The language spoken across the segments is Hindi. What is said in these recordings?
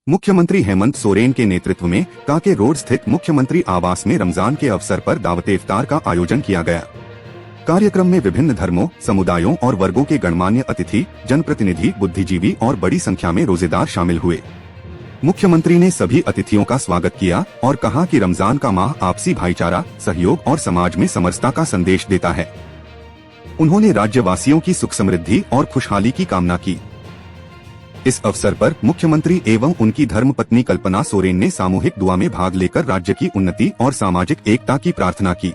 मुख्यमंत्री हेमंत सोरेन के नेतृत्व में कांके रोड स्थित मुख्यमंत्री आवास में रमजान के अवसर पर दावते इफ्तार का आयोजन किया गया। कार्यक्रम में विभिन्न धर्मों, समुदायों और वर्गों के गणमान्य अतिथि, जनप्रतिनिधि, बुद्धिजीवी और बड़ी संख्या में रोजेदार शामिल हुए। मुख्यमंत्री ने सभी अतिथियों का स्वागत किया और कहा कि रमजान का माह आपसी भाईचारा, सहयोग और समाज में समरसता का संदेश देता है। उन्होंने राज्यवासियों की सुख समृद्धि और खुशहाली की कामना की। इस अवसर पर मुख्यमंत्री एवं उनकी धर्मपत्नी कल्पना सोरेन ने सामूहिक दुआ में भाग लेकर राज्य की उन्नति और सामाजिक एकता की प्रार्थना की।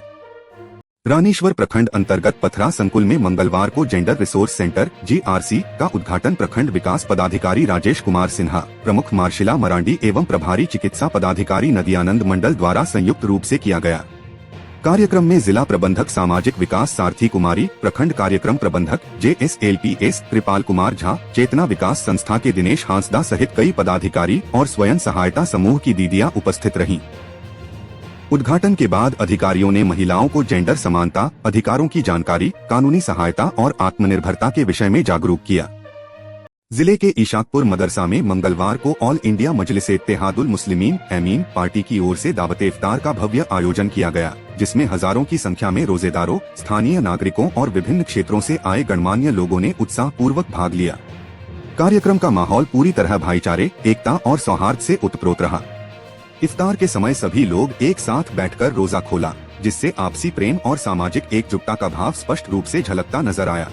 रानीश्वर प्रखंड अंतर्गत पथरा संकुल में मंगलवार को जेंडर रिसोर्स सेंटर (GRC) का उद्घाटन प्रखंड विकास पदाधिकारी राजेश कुमार सिन्हा, प्रमुख मार्शिला मरांडी एवं प्रभारी चिकित्सा पदाधिकारी नदियानंद मंडल द्वारा संयुक्त रूप से किया गया। कार्यक्रम में जिला प्रबंधक सामाजिक विकास सारथी कुमारी, प्रखंड कार्यक्रम प्रबंधक JSLPS कृपाल कुमार झा, चेतना विकास संस्था के दिनेश हांसदा सहित कई पदाधिकारी और स्वयं सहायता समूह की दीदियां उपस्थित रहीं। उद्घाटन के बाद अधिकारियों ने महिलाओं को जेंडर समानता, अधिकारों की जानकारी, कानूनी सहायता और आत्मनिर्भरता के विषय में जागरूक किया। जिले के इशाकपुर मदरसा में मंगलवार को ऑल इंडिया मजलिस-ए-इत्तेहादुल मुस्लिमीन (एमीन) पार्टी की ओर से दावते इफ्तार का भव्य आयोजन किया गया, जिसमें हजारों की संख्या में रोजेदारों, स्थानीय नागरिकों और विभिन्न क्षेत्रों से आए गणमान्य लोगों ने उत्साह पूर्वक भाग लिया। कार्यक्रम का माहौल पूरी तरह भाईचारे, एकता और सौहार्द से ओतप्रोत रहा। इफ्तार के समय सभी लोग एक साथ बैठकर रोजा खोला, जिससे आपसी प्रेम और सामाजिक एकजुटता का भाव स्पष्ट रूप से झलकता नजर आया।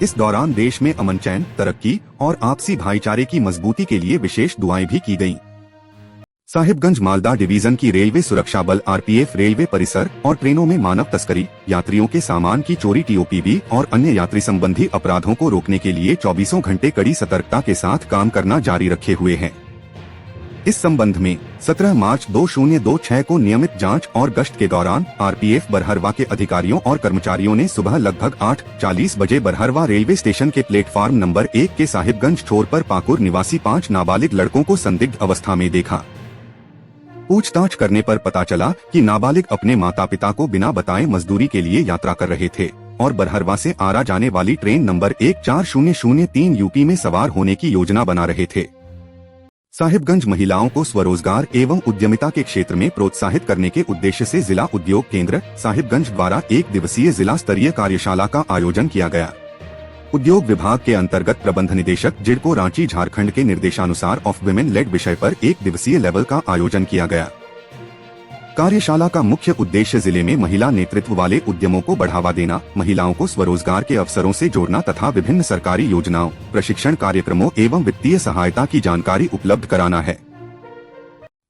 इस दौरान देश में अमन, चैन, तरक्की और आपसी भाईचारे की मजबूती के लिए विशेष दुआएं भी की गईं। साहिबगंज मालदा डिवीजन की रेलवे सुरक्षा बल RPF रेलवे परिसर और ट्रेनों में मानव तस्करी, यात्रियों के सामान की चोरी, TOPB और अन्य यात्री संबंधी अपराधों को रोकने के लिए 24 घंटे कड़ी सतर्कता के साथ काम करना जारी रखे हुए है। इस संबंध में 17 मार्च 2026 को नियमित जांच और गश्त के दौरान RPF बरहरवा के अधिकारियों और कर्मचारियों ने सुबह लगभग 8:40 बजे बरहरवा रेलवे स्टेशन के प्लेटफार्म नंबर 1 के साहिबगंज छोर पर पाकुर निवासी 5 नाबालिग लड़कों को संदिग्ध अवस्था में देखा। पूछताछ करने पर पता चला कि नाबालिग अपने माता पिता को बिना बताए मजदूरी के लिए यात्रा कर रहे थे और बरहरवा से आरा जाने वाली ट्रेन नंबर 14003 UP में सवार होने की योजना बना रहे थे। साहिबगंज महिलाओं को स्वरोजगार एवं उद्यमिता के क्षेत्र में प्रोत्साहित करने के उद्देश्य से जिला उद्योग केंद्र साहिबगंज द्वारा 1 दिवसीय जिला स्तरीय कार्यशाला का आयोजन किया गया। उद्योग विभाग के अंतर्गत प्रबंध निदेशक जिडको रांची झारखंड के निर्देशानुसार ऑफ विमेन लेड विषय पर 1 दिवसीय लेवल का आयोजन किया गया। कार्यशाला का मुख्य उद्देश्य जिले में महिला नेतृत्व वाले उद्यमों को बढ़ावा देना, महिलाओं को स्वरोजगार के अवसरों से जोड़ना तथा विभिन्न सरकारी योजनाओं, प्रशिक्षण कार्यक्रमों एवं वित्तीय सहायता की जानकारी उपलब्ध कराना है।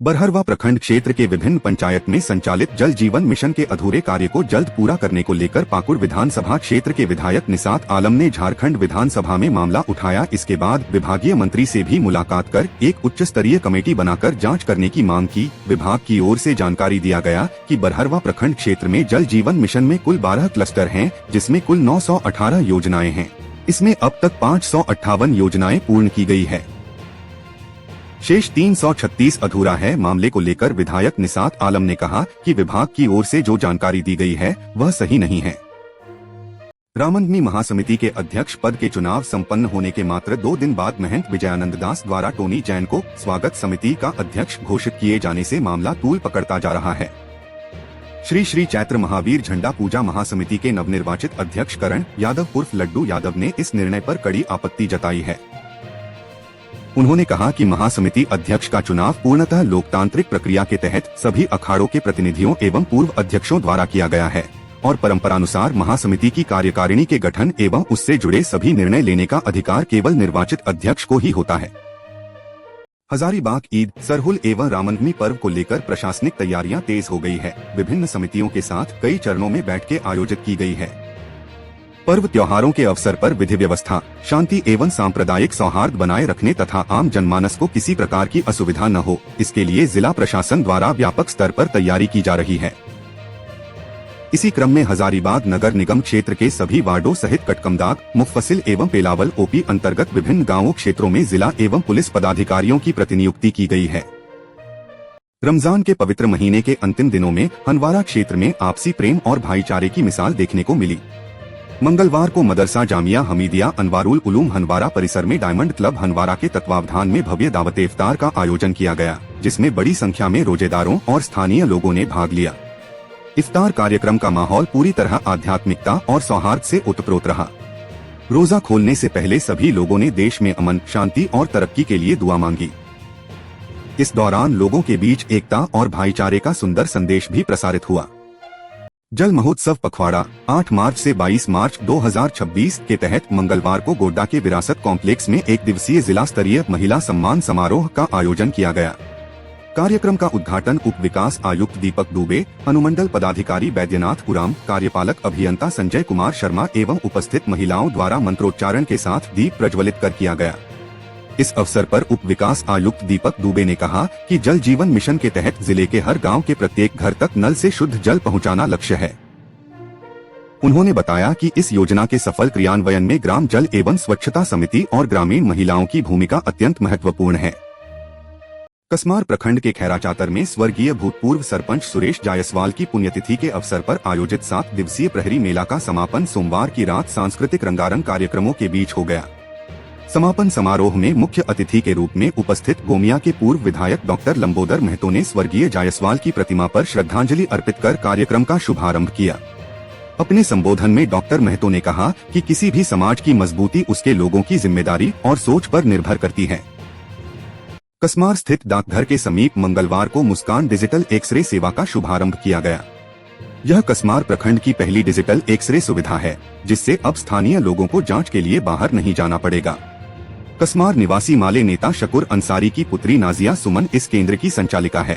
बरहरवा प्रखंड क्षेत्र के विभिन्न पंचायत में संचालित जल जीवन मिशन के अधूरे कार्य को जल्द पूरा करने को लेकर पाकुड़ विधानसभा क्षेत्र के विधायक निसात आलम ने झारखंड विधानसभा में मामला उठाया। इसके बाद विभागीय मंत्री से भी मुलाकात कर एक उच्च स्तरीय कमेटी बनाकर जांच करने की मांग की। विभाग की ओर से जानकारी दिया गया कि बरहरवा प्रखंड क्षेत्र में जल जीवन मिशन में कुल 12 क्लस्टर हैं, जिसमें कुल 918 योजनाएं हैं। इसमें अब तक 558 योजनाएं पूर्ण की गई है, शेष 336 अधूरा है। मामले को लेकर विधायक निसात आलम ने कहा कि विभाग की ओर से जो जानकारी दी गई है वह सही नहीं है। रामनवमी महासमिति के अध्यक्ष पद के चुनाव संपन्न होने के मात्र 2 दिन बाद महंत विजयानंद दास द्वारा टोनी जैन को स्वागत समिति का अध्यक्ष घोषित किए जाने से मामला तूल पकड़ता जा रहा है। श्री श्री चैत्र महावीर झंडा पूजा महासमिति के नवनिर्वाचित अध्यक्ष करण यादव उर्फ लड्डू यादव ने इस निर्णय पर कड़ी आपत्ति जताई है। उन्होंने कहा कि महासमिति अध्यक्ष का चुनाव पूर्णतः लोकतांत्रिक प्रक्रिया के तहत सभी अखाड़ों के प्रतिनिधियों एवं पूर्व अध्यक्षों द्वारा किया गया है और परंपरानुसार महासमिति की कार्यकारिणी के गठन एवं उससे जुड़े सभी निर्णय लेने का अधिकार केवल निर्वाचित अध्यक्ष को ही होता है। हजारीबाग ईद, सरहुल एवं रामनवमी पर्व को लेकर प्रशासनिक तैयारियां तेज हो गई है। विभिन्न समितियों के साथ कई चरणों में बैठकें आयोजित की गई है। पर्व त्योहारों के अवसर पर विधि व्यवस्था, शांति एवं सांप्रदायिक सौहार्द बनाए रखने तथा आम जनमानस को किसी प्रकार की असुविधा न हो, इसके लिए जिला प्रशासन द्वारा व्यापक स्तर पर तैयारी की जा रही है। इसी क्रम में हजारीबाग नगर निगम क्षेत्र के सभी वार्डों सहित कटकमदाग, मुफस्सिल एवं पेलावल OP अंतर्गत विभिन्न गाँवों क्षेत्रों में जिला एवं पुलिस पदाधिकारियों की प्रतिनियुक्ति की गई है। रमजान के पवित्र महीने के अंतिम दिनों में हनवारा क्षेत्र में आपसी प्रेम और भाईचारे की मिसाल देखने को मिली। मंगलवार को मदरसा जामिया हमीदिया अनवारुल उलूम हनवारा परिसर में डायमंड क्लब हनवारा के तत्वावधान में भव्य दावत इफ्तार का आयोजन किया गया, जिसमें बड़ी संख्या में रोजेदारों और स्थानीय लोगों ने भाग लिया। इफ्तार कार्यक्रम का माहौल पूरी तरह आध्यात्मिकता और सौहार्द से ओतप्रोत रहा। रोजा खोलने से पहले सभी लोगों ने देश में अमन, शांति और तरक्की के लिए दुआ मांगी। इस दौरान लोगों के बीच एकता और भाईचारे का सुंदर संदेश भी प्रसारित हुआ। जल महोत्सव पखवाड़ा 8 मार्च से 22 मार्च 2026 के तहत मंगलवार को गोड्डा के विरासत कॉम्प्लेक्स में एक दिवसीय जिला स्तरीय महिला सम्मान समारोह का आयोजन किया गया। कार्यक्रम का उद्घाटन उप विकास आयुक्त दीपक दुबे, अनुमंडल पदाधिकारी बैद्यनाथ उराम, कार्यपालक अभियंता संजय कुमार शर्मा एवं उपस्थित महिलाओं द्वारा मंत्रोच्चारण के साथ दीप प्रज्वलित कर किया गया। इस अवसर पर उप विकास आयुक्त दीपक दुबे ने कहा कि जल जीवन मिशन के तहत जिले के हर गांव के प्रत्येक घर तक नल से शुद्ध जल पहुंचाना लक्ष्य है। उन्होंने बताया कि इस योजना के सफल क्रियान्वयन में ग्राम जल एवं स्वच्छता समिति और ग्रामीण महिलाओं की भूमिका अत्यंत महत्वपूर्ण है। कसमार प्रखंड के खैराचातर में स्वर्गीय भूतपूर्व सरपंच सुरेश जायसवाल की पुण्यतिथि के अवसर पर आयोजित 7 दिवसीय प्रहरी मेला का समापन सोमवार की रात सांस्कृतिक रंगारंग कार्यक्रमों के बीच हो गया। समापन समारोह में मुख्य अतिथि के रूप में उपस्थित गोमिया के पूर्व विधायक डॉक्टर लंबोदर महतो ने स्वर्गीय जायसवाल की प्रतिमा पर श्रद्धांजलि अर्पित कर कार्यक्रम का शुभारंभ किया। अपने संबोधन में डॉक्टर महतो ने कहा कि किसी भी समाज की मजबूती उसके लोगों की जिम्मेदारी और सोच पर निर्भर करती है। कसमार स्थित डाकघर के समीप मंगलवार को मुस्कान डिजिटल एक्सरे सेवा का शुभारंभ किया गया। यह कसमार प्रखंड की पहली डिजिटल एक्सरे सुविधा है, जिससे अब स्थानीय लोगों को जांच के लिए बाहर नहीं जाना पड़ेगा। कसमार निवासी माले नेता शकुर अंसारी की पुत्री नाजिया सुमन इस केंद्र की संचालिका है।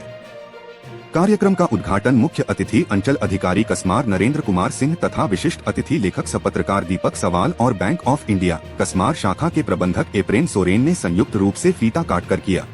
कार्यक्रम का उद्घाटन मुख्य अतिथि अंचल अधिकारी कसमार नरेंद्र कुमार सिंह तथा विशिष्ट अतिथि लेखक सपत्रकार दीपक सवाल और बैंक ऑफ इंडिया कसमार शाखा के प्रबंधक एप्रेम सोरेन ने संयुक्त रूप से फीता काटकर किया।